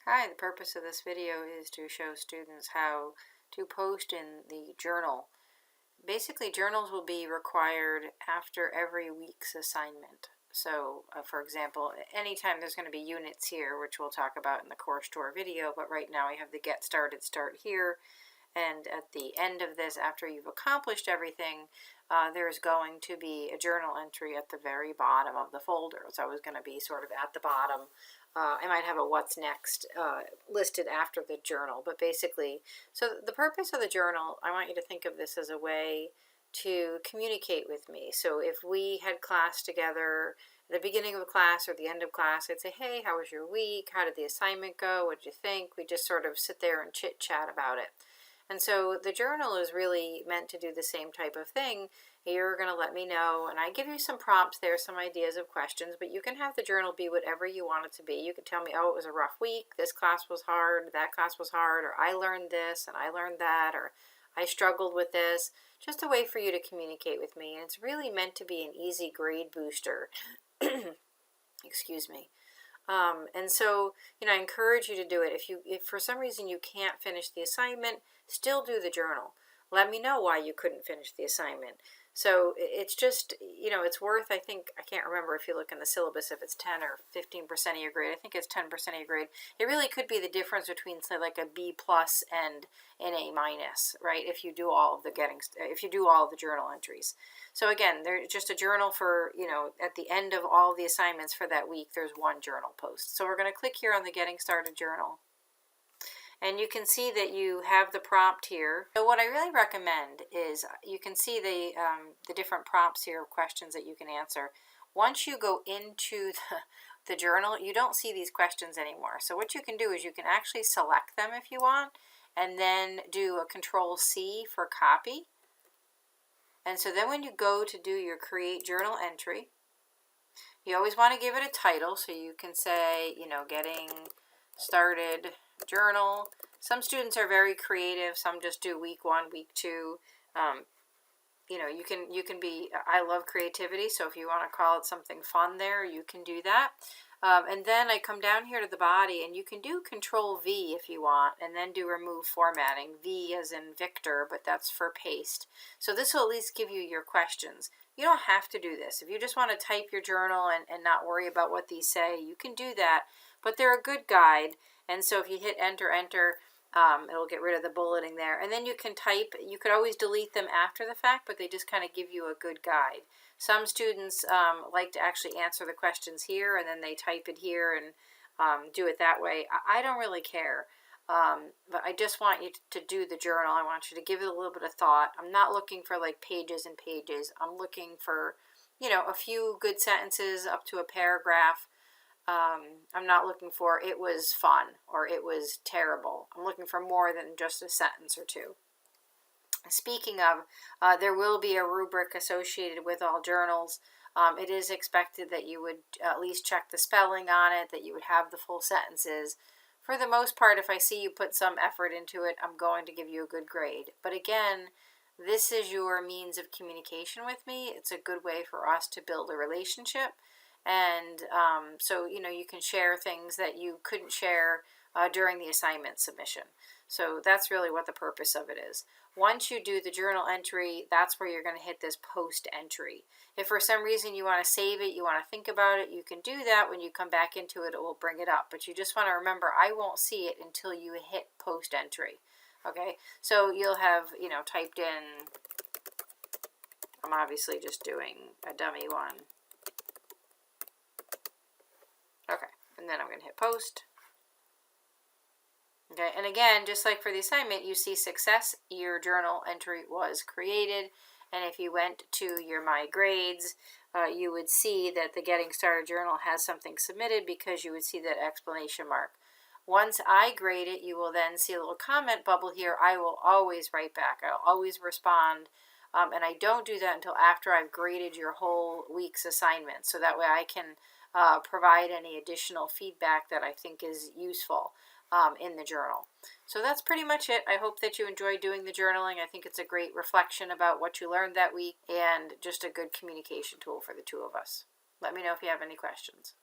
Hi, the purpose of this video is to show students how to post in the journal. Basically, journals will be required after every week's assignment. So, for example, anytime there's going to be units here, which we'll talk about in the course tour video, but right now we have the Get Started start here. And at the end of this, after you've accomplished everything, there's going to be a journal entry at the very bottom of the folder. It's always going to be sort of at the bottom. I might have a what's next listed after the journal, but basically, so the purpose of the journal, I want you to think of this as a way to communicate with me. So if we had class together at the beginning of class or the end of class, I'd say, hey, how was your week? How did the assignment go? What did you think? We just sort of sit there and chit chat about it. And so the journal is really meant to do the same type of thing. You're going to let me know, and I give you some prompts there, some ideas of questions, but you can have the journal be whatever you want it to be. You can tell me, oh, it was a rough week, this class was hard, that class was hard, or I learned this and I learned that, or I struggled with this. Just a way for you to communicate with me, and it's really meant to be an easy grade booster. Excuse me. And so, I encourage you to do it. If for some reason you can't finish the assignment, still do the journal. Let me know why you couldn't finish the assignment. So it's just, it's worth, I think, I can't remember if you look in the syllabus if it's 10 or 15% of your grade. I think it's 10% of your grade. It really could be the difference between, say, like a B plus and an A minus, right? If you do all of the journal entries. So again, there's just a journal for, at the end of all the assignments for that week, there's one journal post. So we're going to click here on the Getting Started journal. And you can see that you have the prompt here. So what I really recommend is you can see the different prompts here, questions that you can answer. Once you go into the journal, you don't see these questions anymore. So what you can do is you can actually select them if you want, and then do a Control-C for copy. And so then when you go to do your Create Journal Entry, you always want to give it a title. So you can say, Getting Started Journal. Some students are very creative. Some just do week 1, week 2. You can be, I love creativity, so if you want to call it something fun there, you can do that. And then I come down here to the body, and you can do Control-V if you want, and then do Remove Formatting. V as in Victor, but that's for paste. So this will at least give you your questions. You don't have to do this. If you just want to type your journal and not worry about what these say, you can do that. But they're a good guide, and so if you hit enter, it'll get rid of the bulleting there. And then you can type. You could always delete them after the fact, but they just kind of give you a good guide. Some students like to actually answer the questions here, and then they type it here and do it that way. I don't really care, but I just want you to do the journal. I want you to give it a little bit of thought. I'm not looking for like pages and pages. I'm looking for, a few good sentences up to a paragraph. I'm not looking for it was fun or it was terrible. I'm looking for more than just a sentence or two. Speaking of, there will be a rubric associated with all journals. It is expected that you would at least check the spelling on it, that you would have the full sentences. For the most part, if I see you put some effort into it, I'm going to give you a good grade. But again, this is your means of communication with me. It's a good way for us to build a relationship. And so, you can share things that you couldn't share during the assignment submission. So that's really what the purpose of it is. Once you do the journal entry, that's where you're going to hit this post entry. If for some reason you want to save it, you want to think about it, you can do that. When you come back into it, it will bring it up. But you just want to remember, I won't see it until you hit post entry. Okay, so you'll have, typed in, I'm obviously just doing a dummy one. Okay, and then I'm going to hit post. Okay, and again, just like for the assignment, you see success, your journal entry was created. And if you went to your My Grades, you would see that the Getting Started journal has something submitted because you would see that exclamation mark. Once I grade it, you will then see a little comment bubble here. I will always write back. I'll always respond. And I don't do that until after I've graded your whole week's assignment. So that way I can provide any additional feedback that I think is useful in the journal. So that's pretty much it. I hope that you enjoy doing the journaling. I think it's a great reflection about what you learned that week and just a good communication tool for the two of us. Let me know if you have any questions.